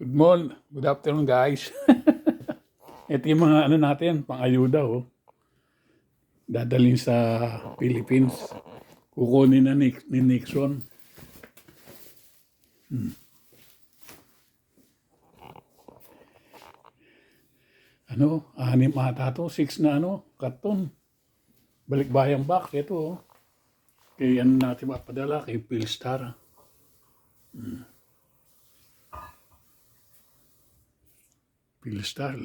Good afternoon guys. Ito yung mga ano natin, pang-ayuda oh. Dadalhin sa Philippines. Kukunin na ni Nixon. Ano, 6 ata to, 6 na ano, karton. Balikbayang box, ito oh. Kay ano natin mapadala, kay Philstar. Philstar.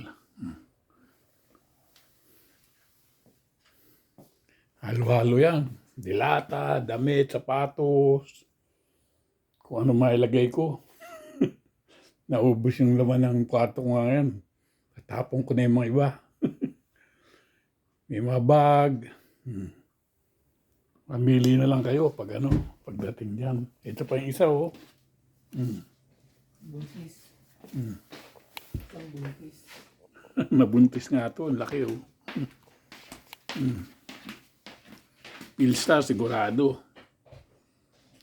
Halo-halo yan. Dilata, damit, sapatos. Kung ano mailagay ko. Naubos yung laman ng kwarto ko ngayon. Tapong ko na yung mga iba. May mga bag. Mamili na lang kayo pag ano, pagdating dyan. Ito pa yung isa oh. Buntis. Isang buntis. Nabuntis nga ito, ang laki oh. Philstar, sigurado.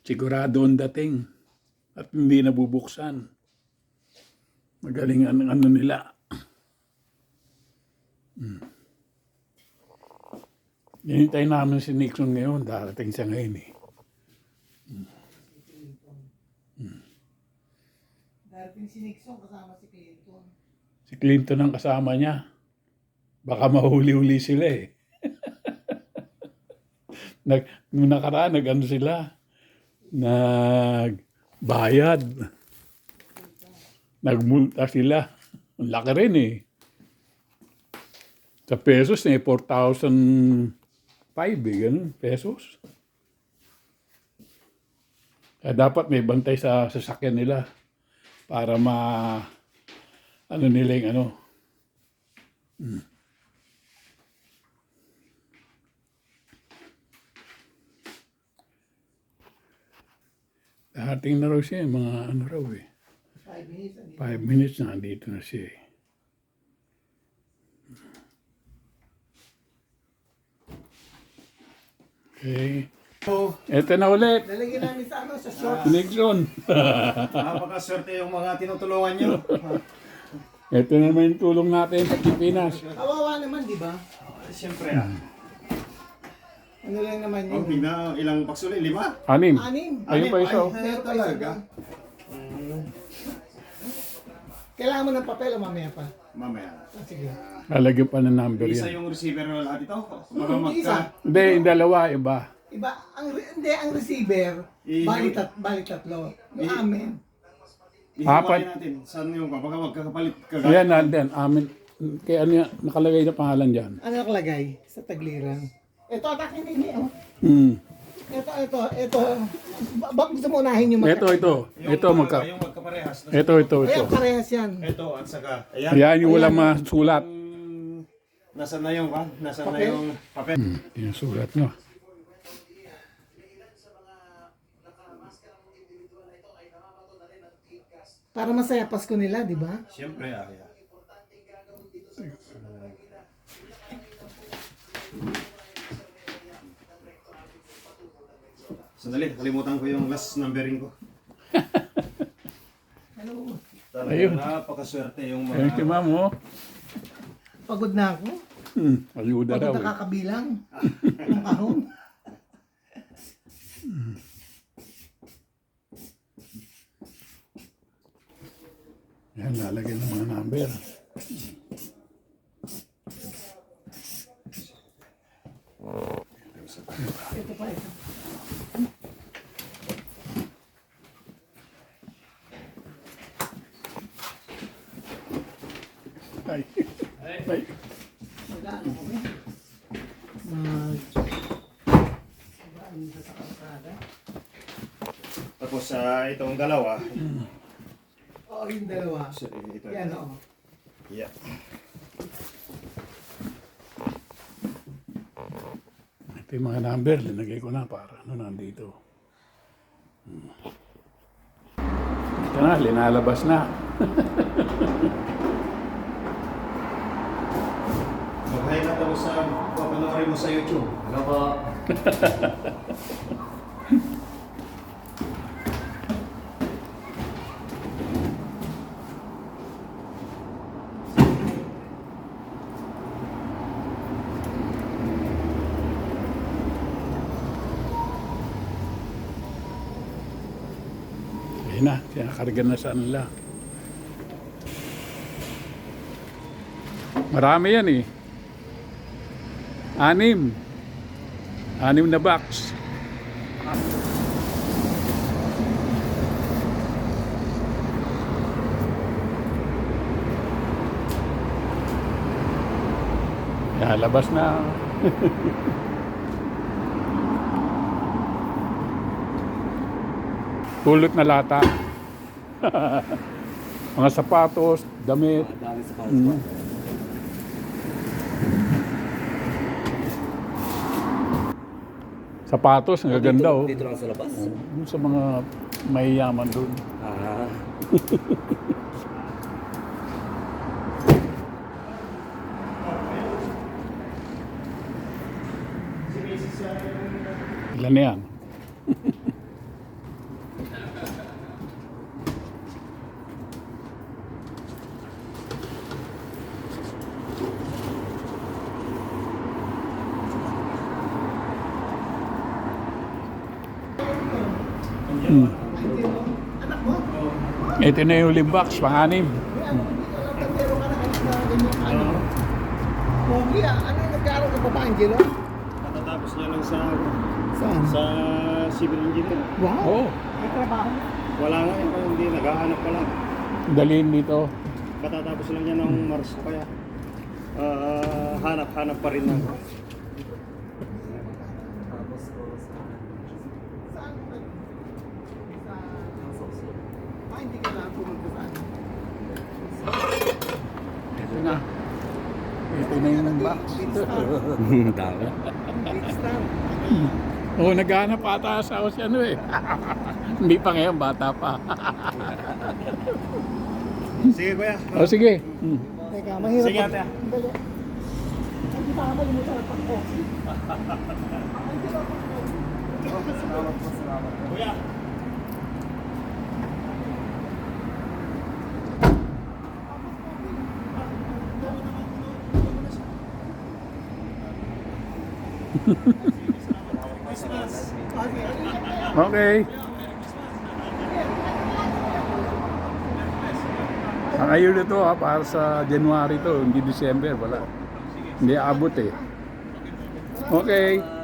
Sigurado ang dating. At hindi nabubuksan. Magaling ang ano nila. Hinintay namin si Nixon ngayon. Darating siya ngayon eh. Darating si Nixon kasama si Clinton. Si Clinton ang kasama niya. Baka mahuli-huli sila eh. Nung nakaraan, nag-ano sila. Nagbayad. Nagmulta sila. Ang laki rin eh. Sa pesos na 4,005 eh, ganun, pesos. Kaya dapat may bantay sa sasakyan nila para ano nila yung ano. Dating na raw siya, mga ano raw eh. 5 minutes. 5 minutes na, andito na siya eh. Okay. Eto na ulit. Lalagyan namin sa ano, sa short. Nixon. Napakaswerte yung mga tinutulungan nyo. Ito naman yung tulong natin sa Pilipinas. Kawawa naman, di ba? Siyempre Ano lang naman Oh, yun. ilang paksuli? 5? 6. 6. Ayun pa isa. oh. Meron pa isa. Kailangan mo ng papel o mamaya pa? Mamaya. Sige. Lalagyan pa ng number Isa yan. yung receiver na lahat ito. Baka Isa. Hindi, yung dalawa, iba. Iba, ang receiver, bali tatlo. Yung amin. Apat. Ihiwalay natin. Saan yung baka magkakapalit ka. Ayan, nandyan. Amin. Kaya ano yan, nakalagay na pangalan dyan. Ano nakalagay sa tagliran? Ito, atakin nini, oh. Ito. Bak gusto mo unahin yung Ito. Yung magkaparehas. Ito. Ayan, parehas yan. Ito at saka. Ayan. Ayan, yung walang masulat. Nasaan na yung Nasaan na Papel? yung papel? Yung sulat nyo. Para masaya Pasko nila, di ba? Siyempre yeah. Sandali, kalimutan ko yung last numbering ko. Hello. Ayun. Napakaswerte yung Ayun si mga... ma'am, oh. Pagod na ako. Ayuda daw. Pagod na kakabilang. Ng kahon. Yan, lalagyan ng mga number. Ito pa, ito. Ay. Magkano kami? Sa kalsada. Tapos itong dalawa. Oo, yung dalawa. Ito. Yan, oo. Yeah. Ito yung mga number, linagay ko na para ano nandito. Ito na, linalabas na. Mag-hi na tapos papanoorin mo sa YouTube. Ano po? na. Sinakarga na sa nila. Marami yan eh. 6 na box. Labas na. Pulot na lata. Mga sapatos, damit. Dami sa pants Mm. Sapatos, ang gaganda oh. Dito lang sa labas? Yung sa mga mayayaman doon. Ah. Ilan na yan? Hmm. Anak mo? Ito na yung huling box, pang-6. May ano, hindi ka lang tandero ka na anak na ganyan ano. Pogi ano yung nagkaroon ka pa ba, Angelo? Katatapos niya lang sa Saan? civil engineer. Wow! Oh, May trabaho na. Wala nga yun, hindi naghahanap pa lang. dalhin dito. Katatapos lang niya ng Mars kaya hanap-hanap pa rin ako. Saan? Hindi ka lang pumunta saan. Ito na. Ito na yung box. Dami. Big star. Oh, naghahanap ata sa si ano eh. Hindi pa ngayon, bata pa. Sige kuya. Oh, sige. Hmm. Teka, mahirap. Sige, ate. Dali. Hindi pa ako yung sa pag-coffee. Kuya. Okay. Ang ayun ito ha, para sa January to, hindi December, wala. Hindi abot eh. Okay.